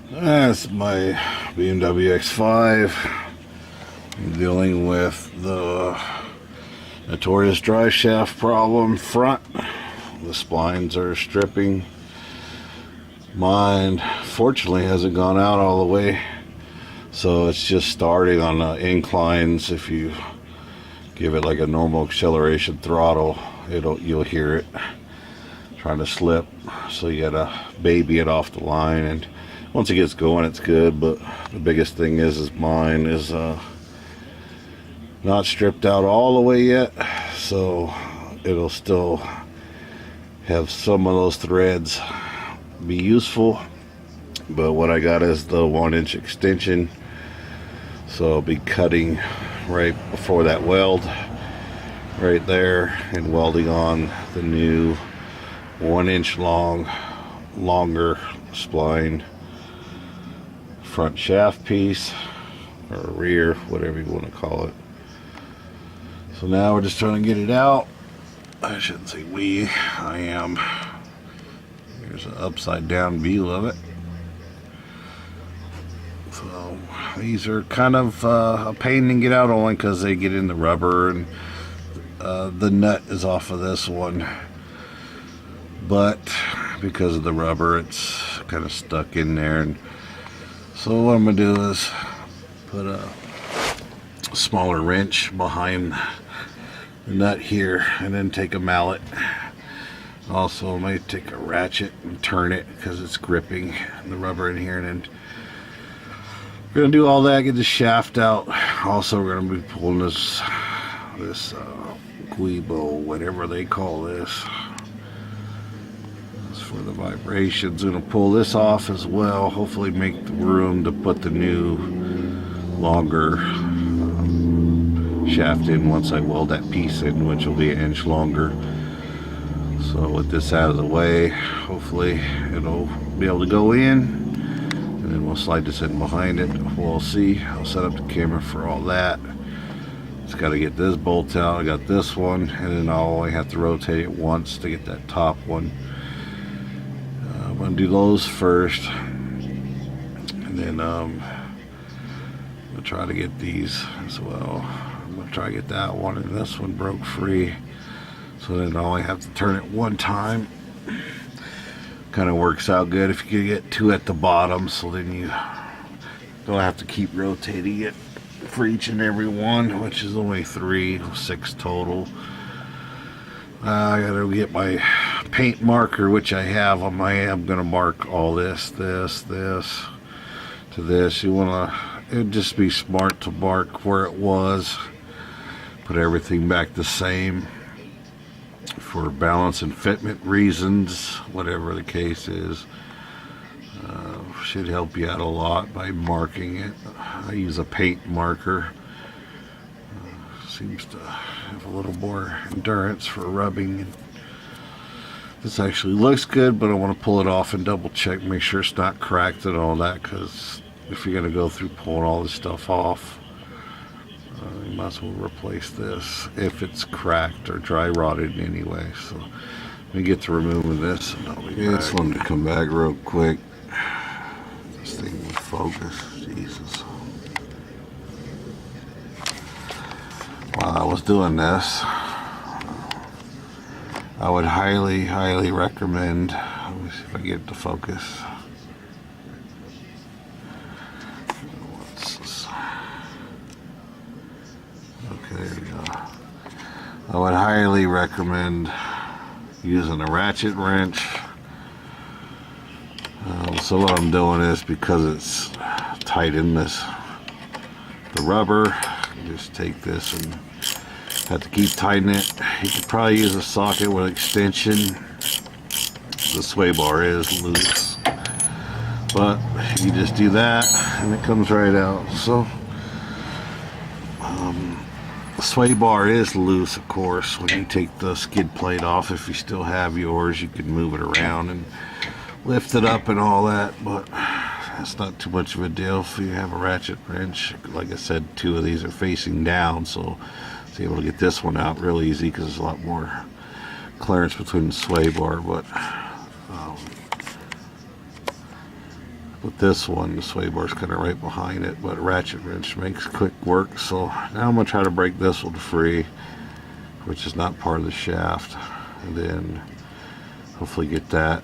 That's my BMW X5. I'm dealing with the notorious drive shaft problem front. The splines are stripping. Mine fortunately hasn't gone out all the way, so it's just starting on the inclines. If you give it like a normal acceleration throttle, you'll hear it trying to slip, so you gotta baby it off the line, and once it gets going it's good. But the biggest thing is mine is not stripped out all the way yet, so it'll still have some of those threads be useful. But what I got is the 1-inch extension, so I'll be cutting right before that weld right there and welding on the new 1-inch longer spline front shaft piece, or rear, whatever you want to call it. So now we're just trying to get it out. I shouldn't say we, I am. Here's an upside down view of it. So these are kind of a pain to get out, only because they get in the rubber, and the nut is off of this one, but because of the rubber it's kind of stuck in there. And so what I'm going to do is put a smaller wrench behind the nut here, and then take a mallet. Also I might take a ratchet and turn it because it's gripping the rubber in here, and then we're going to do all that, get the shaft out. Also we're going to be pulling this Guibo, whatever they call this. It's for the vibrations. I'm going to pull this off as well, hopefully make the room to put the new longer shaft in once I weld that piece in, which will be 1 inch longer. So with this out of the way, hopefully it'll be able to go in, and then we'll slide this in behind it. We'll see. I'll set up the camera for all that. Just got to get this bolt out. I got this one, and then I'll only have to rotate it once to get that top one. I'm going to do those first, and then I'll try to get these as well. I'm going to try to get that one, and this one broke free, so then I only have to turn it one time. Kind of works out good if you can get two at the bottom, so then you don't have to keep rotating it for each and every one, which is only 6 total. I gotta get my paint marker, which I have on my, I'm gonna mark all this to this. You wanna, it'd just be smart to mark where it was, put everything back the same for balance and fitment reasons, whatever the case is. Should help you out a lot by marking it. I use a paint marker. Seems to have a little more endurance for rubbing. This actually looks good, but I want to pull it off and double check, make sure it's not cracked and all that, because if you're going to go through pulling all this stuff off, you might as well replace this if it's cracked or dry rotted anyway. So let me get to removing this, and I'll be back. Just wanted to come back real quick. This thing will focus. Jesus. While I was doing this, I would highly recommend, let me see if I get it to focus. Okay, there we go. I would highly recommend using a ratchet wrench. So what I'm doing is, because it's tight in the rubber, just take this and have to keep tightening it. You could probably use a socket with extension. The sway bar is loose, but you just do that and it comes right out. So the sway bar is loose, of course. When you take the skid plate off, if you still have yours, you can move it around and lift it up and all that, but that's not too much of a deal if you have a ratchet wrench. Like I said, 2 of these are facing down, so it's able to get this one out real easy because there's a lot more clearance between the sway bar. But With this one, the sway bar's kind of right behind it, but a ratchet wrench makes quick work. So now I'm going to try to break this one free, which is not part of the shaft, and then hopefully get that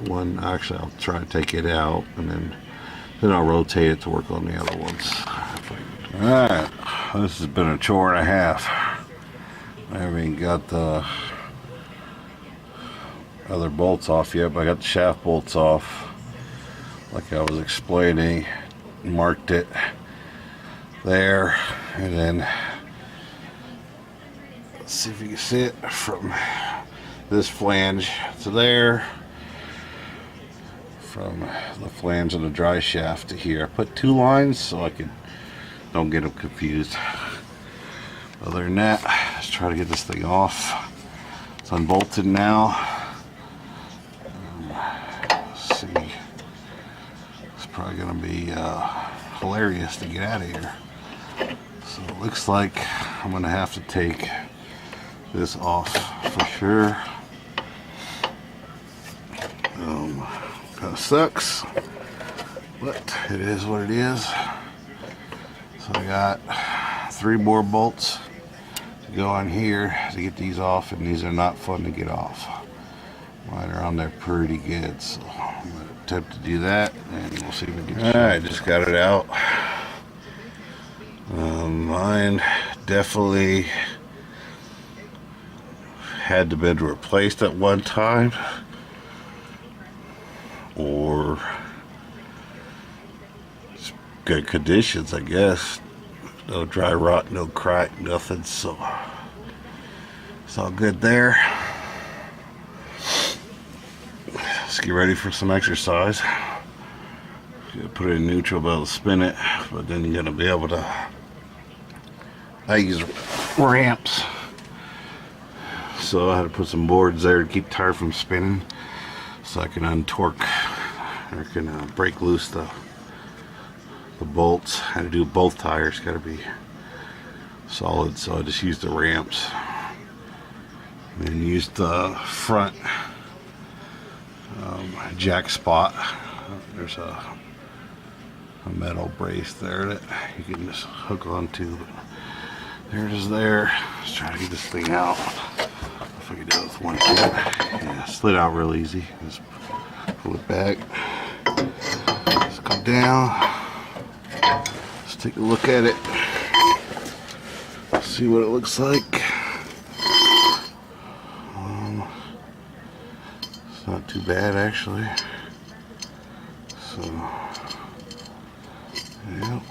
one. Actually, I'll try to take it out, and then I'll rotate it to work on the other ones. Alright, this has been a chore and a half. I haven't even got the other bolts off yet, but I got the shaft bolts off. Like I was explaining, marked it there, and then let's see if you can see it from this flange to there, from the flange of the dry shaft to here. I put 2 lines so I don't get them confused. Other than that, let's try to get this thing off. It's unbolted now. Let's see. It's probably gonna be hilarious to get out of here. So it looks like I'm gonna have to take this off for sure. Kind of sucks, but it is what it is. So I got 3 more bolts to go on here to get these off, and these are not fun to get off. Mine are on there pretty good, so I'm gonna attempt to do that, and we'll see if we can. Alright, just got it out. Mine definitely had to be replaced at one time, or it's good conditions, I guess. No dry rot, no crack, nothing, so it's all good there. Let's get ready for some exercise. You put it in neutral, be able to spin it, but then you're gonna be able to. I use ramps, so I had to put some boards there to keep the tire from spinning, so I can untorque or can break loose the bolts. I had to do both tires, got to be solid, so I just used the ramps and used the front jack spot. There's a metal brace there that you can just hook onto. There it is there. Let's try to get this thing out. If I can do it with one hand. Yeah, slid out real easy. Just pull it back. Let's go down. Let's take a look at it. See what it looks like. It's not too bad actually. So, yep.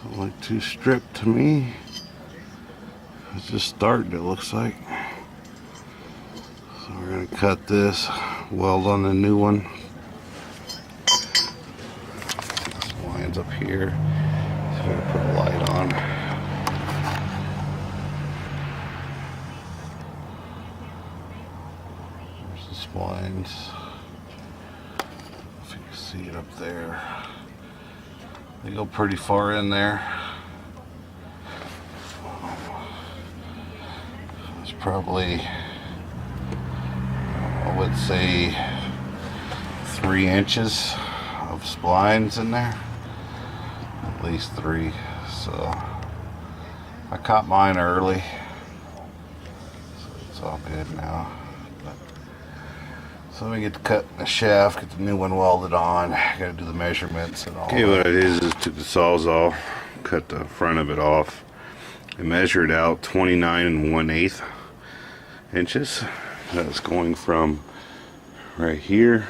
Doesn't look too stripped to me. It's just starting, it looks like. So we're going to cut this, weld on the new one. This line's up here. So we're going to put a light on. There's the splines. If you can see it up there. They go pretty far in there. It's probably, I would say, 3 inches of splines in there. At least 3. So I caught mine early, so it's all good now. So we get to cut the shaft, get the new one welded on. Gotta do the measurements and all. Okay, what it is took the Sawzall, cut the front of it off, and measured out 29 1/8 inches. That's going from right here,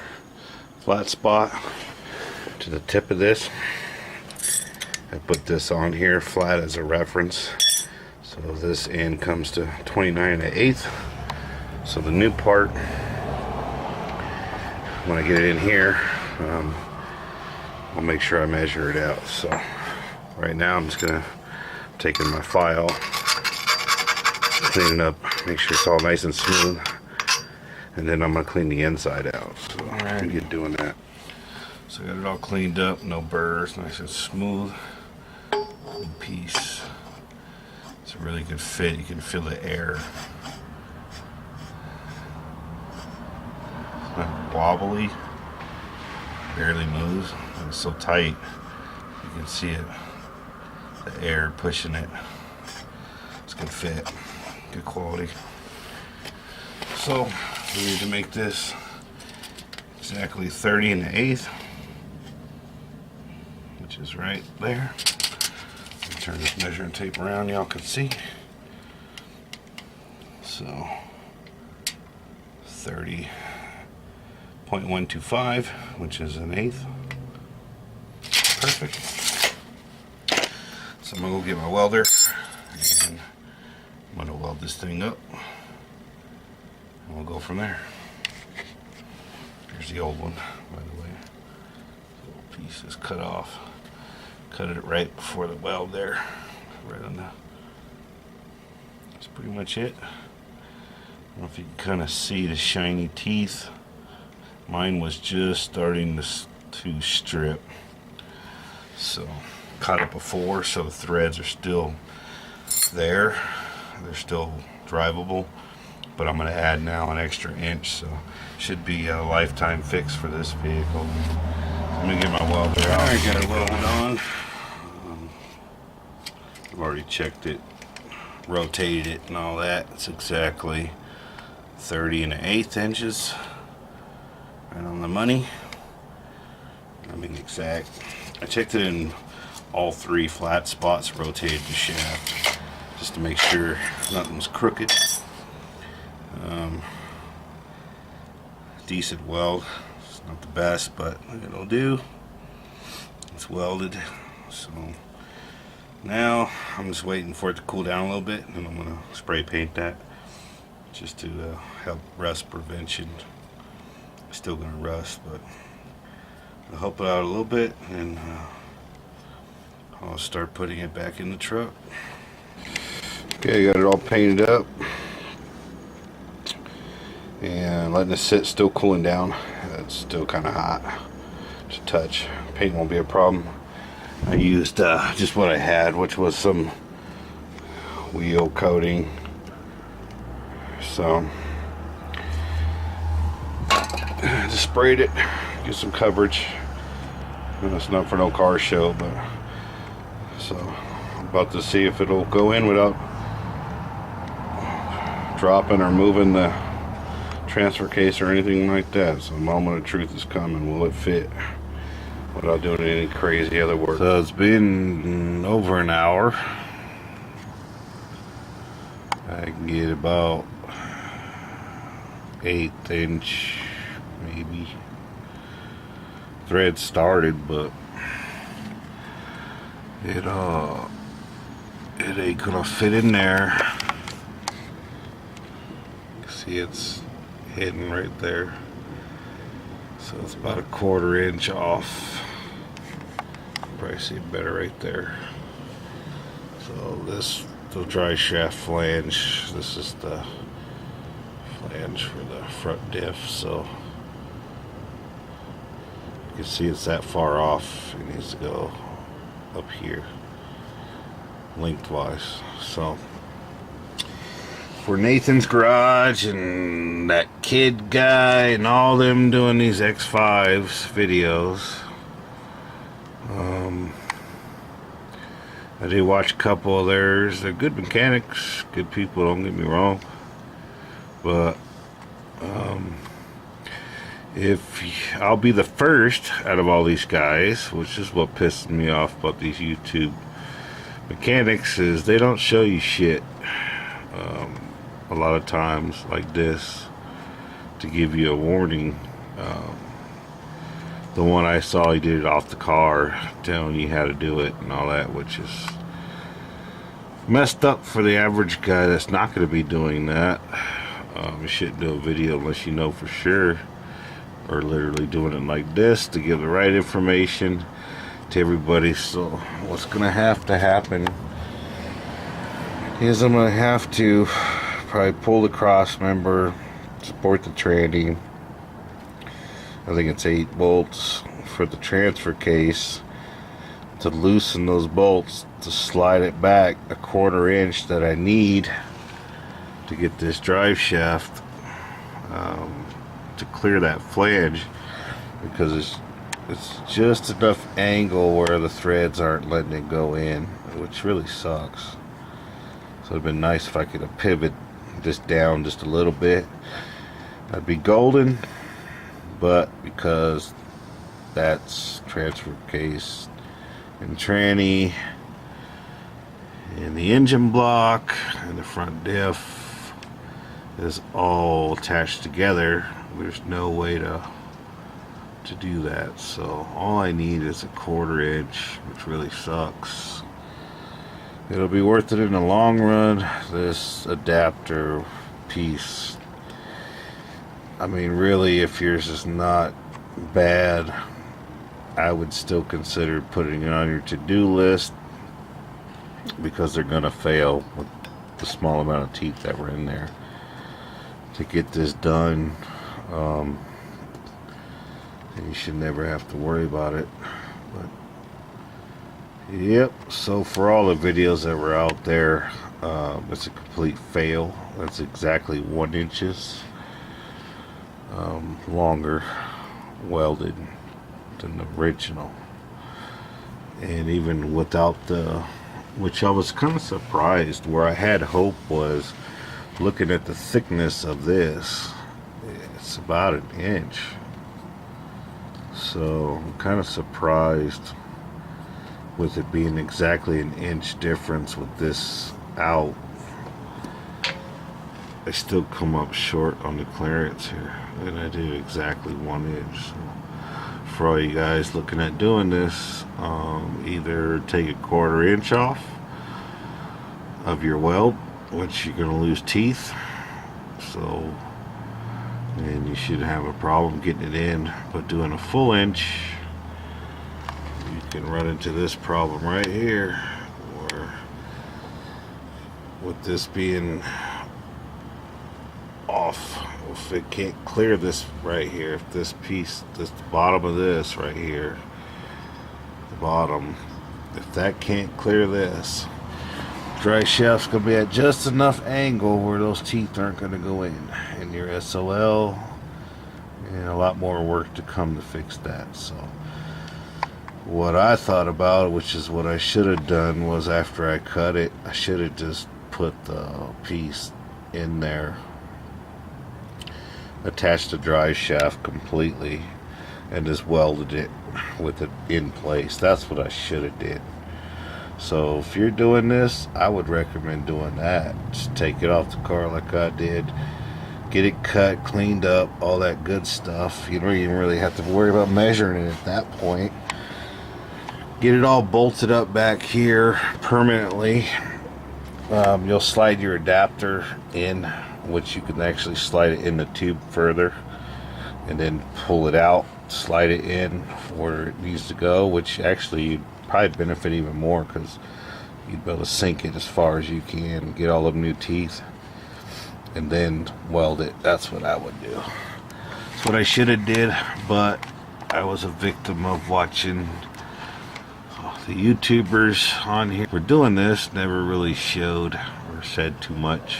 flat spot, to the tip of this. I put this on here flat as a reference. So this end comes to 29 1/8. So the new part, when I get it in here, I'll make sure I measure it out. So right now I'm just gonna take in my file, clean it up, make sure it's all nice and smooth, and then I'm gonna clean the inside out. So I'm get doing that. So I got it all cleaned up, no burrs, nice and smooth. One piece. It's a really good fit. You can feel the air. of wobbly, barely moves. It's so tight, you can see it, the air pushing it. It's good fit, good quality. So we need to make this exactly 30 1/8, which is right there. Let me turn this measuring tape around, y'all can see. So 30.125, which is 1/8. Perfect. So I'm gonna go get my welder and I'm gonna weld this thing up and we'll go from there. Here's the old one, by the way. The little piece is cut off. Cut it right before the weld there. Right on the. That's pretty much it. I don't know if you can kind of see the shiny teeth. Mine was just starting to strip. So, caught it before, so the threads are still there. They're still drivable. But I'm going to add now an extra inch, so should be a lifetime fix for this vehicle. Let me get my welder out. I got it welded on. I've already checked it, rotated it and all that. It's exactly 30 1/8 inches. Right on the money. I mean exact. I checked it in all 3 flat spots, rotated the shaft just to make sure nothing was crooked. Decent weld. It's not the best, but it'll do. It's welded. So now I'm just waiting for it to cool down a little bit, and I'm gonna spray paint that just to help rust prevention. It's still gonna rust, but I'll help it out a little bit, and I'll start putting it back in the truck. Okay, got it all painted up and letting it sit, still cooling down. It's still kind of hot, just a touch. Paint won't be a problem. I used just what I had, which was some wheel coating. So just sprayed it, get some coverage. It's not for no car show, but so I'm about to see if it'll go in without dropping or moving the transfer case or anything like that. So the moment of truth is coming. Will it fit without doing any crazy other work? So it's been over an hour. I can get about 1/8 inch maybe. Thread started, but it ain't gonna fit in there. See, it's hidden right there, so it's about 1/4 inch off. Probably see it better right there. So this, the dry shaft flange, this is the flange for the front diff, so you can see it's that far off. It needs to go up here lengthwise. So for Nathan's Garage and that kid guy and all them doing these X5s videos, I did watch a couple of theirs. They're good mechanics, good people, don't get me wrong, but if I'll be the first out of all these guys, which is what pisses me off about these YouTube mechanics, is they don't show you shit a lot of times like this to give you a warning. The one I saw, he did it off the car, telling you how to do it and all that, which is messed up for the average guy that's not going to be doing that. You shouldn't do a video unless you know for sure, or literally doing it like this to give the right information to everybody. So what's going to happen is I'm going to have to probably pull the cross member, support the tranny. I think it's 8 bolts for the transfer case, to loosen those bolts to slide it back 1/4 inch that I need to get this drive shaft to clear that flange, because it's just enough angle where the threads aren't letting it go in, which really sucks. So it'd been nice if I could have pivoted this down just a little bit. That'd be golden, but because that's transfer case and tranny and the engine block and the front diff is all attached together, there's no way to do that. So all I need is a 1/4 inch, which really sucks. It'll be worth it in the long run. This adapter piece, I mean, really, if yours is not bad, I would still consider putting it on your to-do list, because they're gonna fail with the small amount of teeth that were in there. To get this done, and you should never have to worry about it. But yep, so for all the videos that were out there, it's a complete fail. That's exactly 1 inch longer welded than the original. And even without the, which I was kind of surprised, where I had hope was looking at the thickness of this, it's about 1 inch. So I'm kind of surprised with it being exactly 1 inch difference with this out. I still come up short on the clearance here, and I do exactly 1 inch. So for all you guys looking at doing this, either take a 1/4 inch off of your weld, which you're going to lose teeth, so, and you should have a problem getting it in. But doing a 1/2 inch, you can run into this problem right here, where with this being off, if it can't clear this right here, if this piece, this bottom of this right here, the bottom, if that can't clear this, dry shaft's gonna be at just enough angle where those teeth aren't gonna go in your SLL, and a lot more work to come to fix that. So what I thought about, which is what I should have done, was after I cut it, I should have just put the piece in there, attached the dry shaft completely, and just welded it with it in place. That's what I should have did. So if you're doing this, I would recommend doing that. Just take it off the car like I did, get it cut, cleaned up, all that good stuff. You don't even really have to worry about measuring it at that point. Get it all bolted up back here permanently. You'll slide your adapter in, which you can actually slide it in the tube further, and then pull it out, slide it in where it needs to go, which actually you'd probably benefit even more, because you'd be able to sink it as far as you can, get all of new teeth, and then weld it. That's what I would do. That's what I should have did, but I was a victim of watching the YouTubers on here were doing this, never really showed or said too much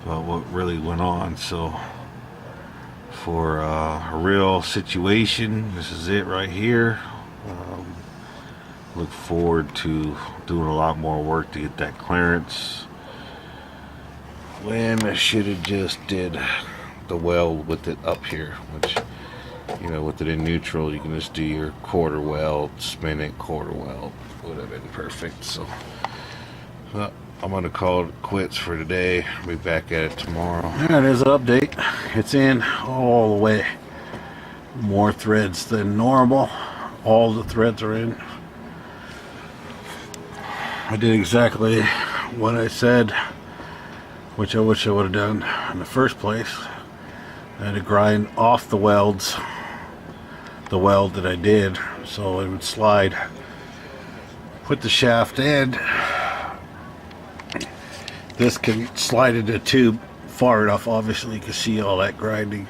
about what really went on. So for a real situation, this is it right here. Look forward to doing a lot more work to get that clearance, when I should have just did the weld with it up here, which, you know, with it in neutral, you can just do your 1/4 weld, spin it, 1/4 weld, would have been perfect. So I'm gonna call it quits for today. I'll be back at it tomorrow. There it is, an update. It's in all the way. More threads than normal. All the threads are in. I did exactly what I said, which I wish I would have done in the first place. I had to grind off the welds, the weld that I did, so it would slide. Put the shaft in. This can slide into the tube far enough, obviously you can see all that grinding.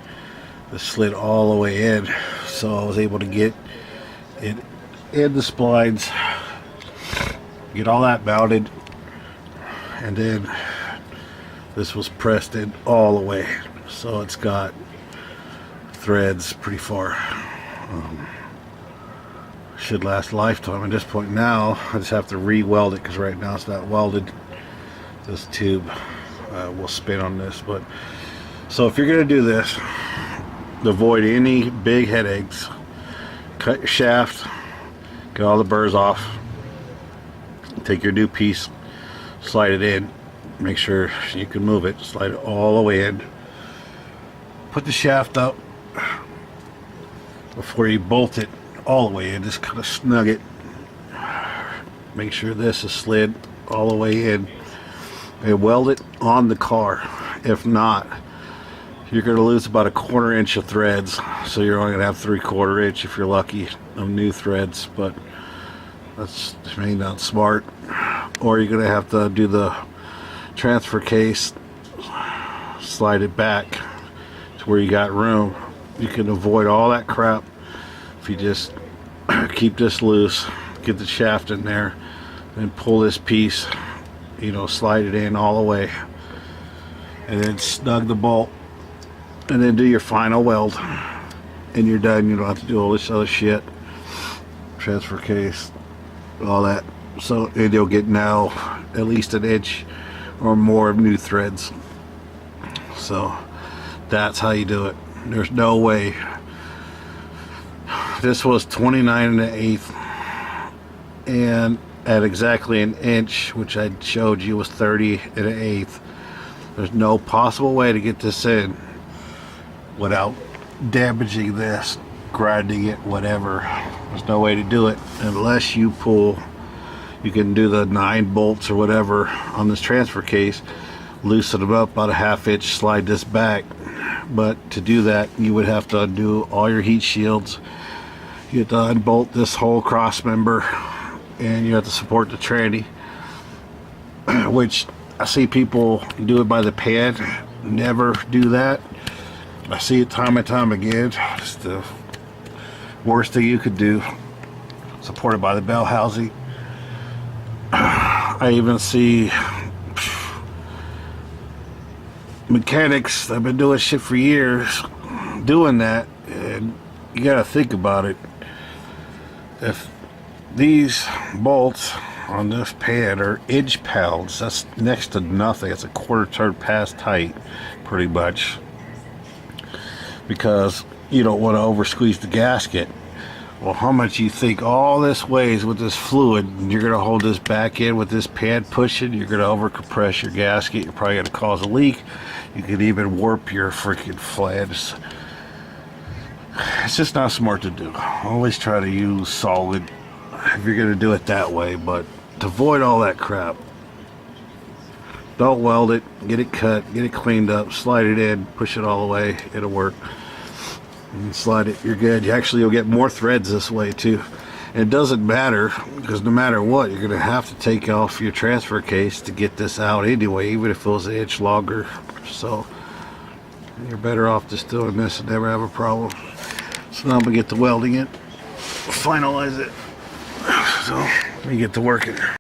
This slid all the way in, so I was able to get it in the splines, get all that mounted, and then this was pressed in all the way, so it's got threads pretty far. Should last a lifetime at this point. Now I just have to re-weld it because right now it's not welded. This tube will spin on this. But so if you're going to do this, to avoid any big headaches, cut your shaft, get all the burrs off, take your new piece, slide it in, make sure you can move it, slide it all the way in, put the shaft up before you bolt it all the way in, just kind of snug it, make sure this is slid all the way in, and weld it on the car. If not, you're going to lose about a 1/4 inch of threads, so you're only going to have 3/4 inch if you're lucky of new threads, but that's maybe not smart. Or you're going to have to do the transfer case, slide it back to where you got room. You can avoid all that crap if you just keep this loose, get the shaft in there, and pull this piece, you know, slide it in all the way, and then snug the bolt, and then do your final weld, and you're done. You don't have to do all this other shit, transfer case, all that. So, and you'll get now at least 1 inch or more of new threads. So that's how you do it. There's no way. This was 29 1/8, and at exactly 1 inch, which I showed you was 30 1/8. There's no possible way to get this in without damaging this, grinding it, whatever. There's no way to do it unless you pull. You can do the 9 bolts or whatever on this transfer case, loosen them up about a 1/2 inch, slide this back. But to do that, you would have to undo all your heat shields. You have to unbolt this whole cross member, and you have to support the tranny, which I see people do it by the pan. Never do that. I see it time and time again. It's the worst thing you could do. Supported by the bell housing. I even see mechanics that have been doing shit for years doing that, and you gotta think about it. If these bolts on this pan are inch pounds, that's next to nothing. It's a 1/4 turn pass tight, pretty much, because you don't want to over squeeze the gasket. Well, how much you think all this weighs with this fluid, and you're going to hold this back in with this pan pushing, you're going to over compress your gasket. You're probably going to cause a leak. You could even warp your freaking flange. It's just not smart to do. Always try to use solid if you're going to do it that way, but to avoid all that crap, don't weld it, get it cut, get it cleaned up, slide it in, push it all the way, it'll work. And slide it, you're good. You'll get more threads this way too. And it doesn't matter, because no matter what, you're going to have to take off your transfer case to get this out anyway, even if it was 1 inch longer. So you're better off just doing this and never have a problem. So now I'm going to get to welding it, finalize it. So let me get to working.